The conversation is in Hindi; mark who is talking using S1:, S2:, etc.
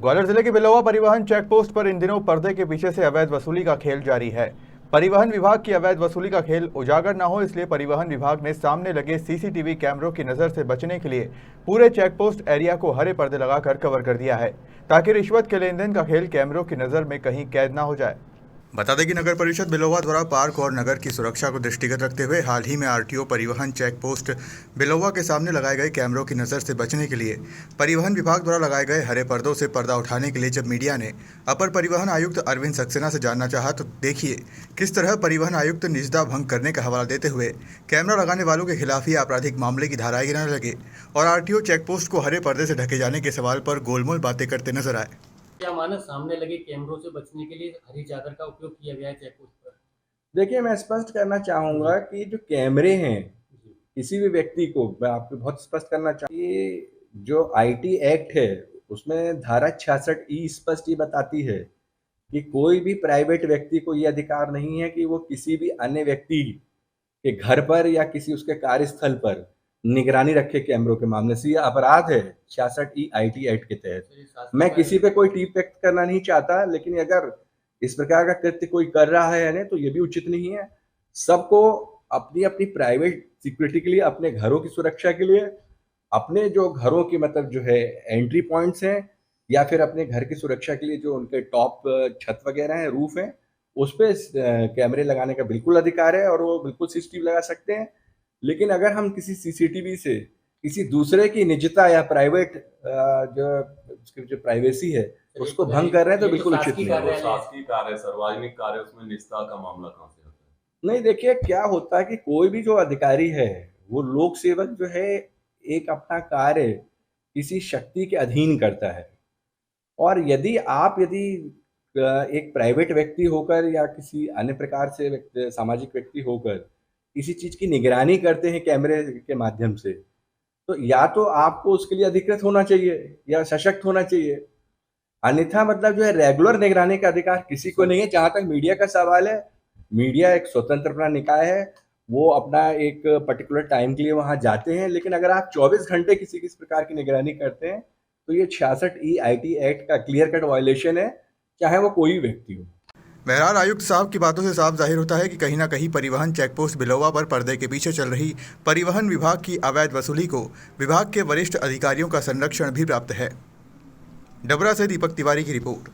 S1: ग्वालियर जिले के बिलोवा परिवहन चेक पोस्ट पर इन दिनों पर्दे के पीछे से अवैध वसूली का खेल जारी है। परिवहन विभाग की अवैध वसूली का खेल उजागर न हो, इसलिए परिवहन विभाग ने सामने लगे सीसीटीवी कैमरों की नजर से बचने के लिए पूरे चेक पोस्ट एरिया को हरे पर्दे लगाकर कवर कर दिया है, ताकि रिश्वत के लेन देन का खेल कैमरों की नजर में कहीं कैद न हो जाए। बता दें कि नगर परिषद बिलोवा द्वारा पार्क और नगर की सुरक्षा को दृष्टिगत रखते हुए हाल ही में आरटीओ परिवहन चेक पोस्ट बिलोवा के सामने लगाए गए कैमरों की नज़र से बचने के लिए परिवहन विभाग द्वारा लगाए गए हरे पर्दों से पर्दा उठाने के लिए जब मीडिया ने अपर परिवहन आयुक्त अरविंद सक्सेना से जानना चाहा, तो देखिए किस तरह परिवहन आयुक्त निजता भंग करने का हवाला देते हुए कैमरा लगाने वालों के खिलाफ ही आपराधिक मामले की धाराएं गिनाने लगे और आरटीओ चेक पोस्ट को हरे पर्दे से ढके जाने के सवाल पर गोलमोल बातें करते नजर आए।
S2: क्या माना सामने लगे कैमरों से बचने के लिए हरी चादर का उपयोग किया गया है चेक पोस्ट पर?
S3: देखिए, मैं स्पष्ट करना चाहूँगा कि जो कैमरे हैं, किसी भी व्यक्ति को मैं आपको बहुत स्पष्ट करना कि जो आईटी एक्ट है, उसमें धारा 66 ई स्पष्ट ये बताती है कि कोई भी प्राइवेट व्यक्ति को ये अधिकार नहीं है कि वो किसी भी अन्य व्यक्ति के घर पर या किसी उसके कार्यस्थल पर निगरानी रखे कैमरों के मामले से। ये अपराध है 66 ई आईटी एक्ट के तहत। मैं किसी पे कोई टीप व्यक्त करना नहीं चाहता, लेकिन अगर इस प्रकार का कृत्य कोई कर रहा है यानी तो ये भी उचित नहीं है। सबको अपनी अपनी प्राइवेट सिक्योरिटी के लिए, अपने घरों की सुरक्षा के लिए, अपने जो घरों की मतलब जो है एंट्री पॉइंट्स हैं या फिर अपने घर की सुरक्षा के लिए जो उनके टॉप छत वगैरह हैं, रूफ हैं, उस पे कैमरे लगाने का बिल्कुल अधिकार है और वो बिल्कुल सीसीटीवी लगा सकते हैं। लेकिन अगर हम किसी सीसीटीवी से किसी दूसरे की निजता या प्राइवेट जो उसकी जो प्राइवेसी है उसको भंग कर रहे हैं तो बिल्कुल उचित नहीं है।
S4: शासकीय कार्य, सार्वजनिक कार्य, उसमें निजता का मामला कहाँ से आता है?
S3: नहीं, देखिए क्या होता है कि कोई भी जो अधिकारी है वो लोक सेवक जो है एक अपना कार्य किसी शक्ति के अधीन करता है, और यदि एक प्राइवेट व्यक्ति होकर या किसी अन्य प्रकार से सामाजिक व्यक्ति होकर किसी चीज की निगरानी करते हैं कैमरे के माध्यम से, तो या तो आपको उसके लिए अधिकृत होना चाहिए या सशक्त होना चाहिए। अन्यथा मतलब जो है रेगुलर निगरानी का अधिकार किसी को नहीं है। जहां तक मीडिया का सवाल है, मीडिया एक स्वतंत्र अपना निकाय है, वो अपना एक पर्टिकुलर टाइम के लिए वहां जाते हैं। लेकिन अगर आप 24 घंटे किसी किस प्रकार की निगरानी करते हैं तो ये 66 ई आईटी एक्ट का क्लियर कट वायलेशन है, चाहे वो कोई व्यक्ति हो।
S1: बहरहाल आयुक्त साहब की बातों से साफ जाहिर होता है कि कहीं ना कहीं परिवहन चेकपोस्ट बिलोवा पर पर्दे के पीछे चल रही परिवहन विभाग की अवैध वसूली को विभाग के वरिष्ठ अधिकारियों का संरक्षण भी प्राप्त है। डबरा से दीपक तिवारी की रिपोर्ट।